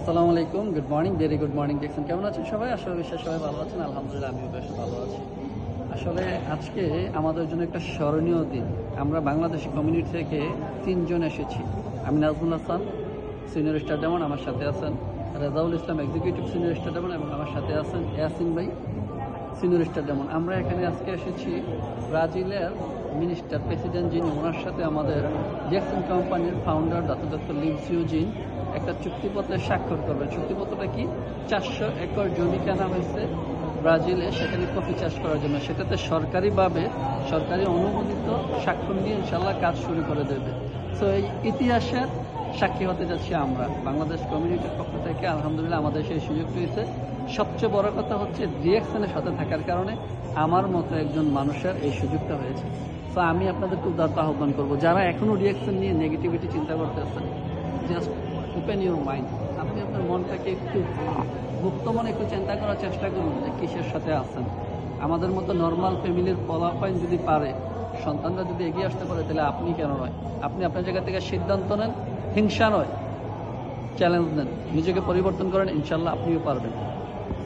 আসসালামু আলাইকুম, good morning, very good morning. দেখছেন কেমন আছেন সবাই? আসলে বিশ্বাস সবাই ভালো আছেন। আলহামদুলিল্লাহ আমিও বেশ ভালো আছি। আসলে আজকে আমাদের জন্য একটা স্মরণীয় দিন। আমরা বাংলাদেশি কমিউনিটি থেকে 3 জন এসেছি। আমি Nazmul Hasan, senior star demon, আমার সাথে আছেন Rezaul Islam, executive senior star demon, এবং আমার সাথে আছেন ইয়াসিন ভাই, সিনিয়র স্টার ডেমন। আমরা এখানে আজকে এসেছি ব্রাজিলের মিনিস্টার প্রেসিডেন্ট যিনি, ওনার সাথে আমাদের জ্যাকসন কোম্পানির ফাউন্ডার ডক্টর লিনসিও জিন একটা চুক্তিপত্রে স্বাক্ষর করবে। চুক্তিপত্রটা কি? 400 একর জমি কেনা হয়েছে ব্রাজিলে, সেখানে কফি চাষ করার জন্য। সেটাতে সরকারিভাবে সরকারি অনুমোদিত স্বাক্ষর নিয়ে ইনশাল্লাহ কাজ শুরু করে দেবে। সো এই ইতিহাসের সাক্ষী হতে যাচ্ছি আমরা বাংলাদেশ কমিউনিটির পক্ষ থেকে। আলহামদুলিল্লাহ আমাদের সেই সুযোগ পেয়েছে। সবচেয়ে বড় কথা হচ্ছে রিঅ্যাকশনের সাথে থাকার কারণে আমার মতো একজন মানুষের এই সুযোগটা হয়েছে। তো আমি আপনাদেরকে উদারতা আহ্বান করবো, যারা এখনও রিঅ্যাকশন নিয়ে নেগেটিভিটি চিন্তা করতেছেন, জাস্ট ওপেন ইউর মাইন্ড। আপনি আপনার মনটাকে একটু মুক্ত মনে একটু চিন্তা করার চেষ্টা করুন যে কিসের সাথে আছেন। আমাদের মতো নর্মাল ফ্যামিলির ফলাফল যদি পারে, সন্তানরা যদি এগিয়ে আসতে পারে, তাহলে আপনি কেন নয়? আপনি আপনার জায়গা থেকে সিদ্ধান্ত নেন, হিংসা নয়, চ্যালেঞ্জ নেন, নিজেকে পরিবর্তন করেন, ইনশাল্লাহ আপনিও পারবেন।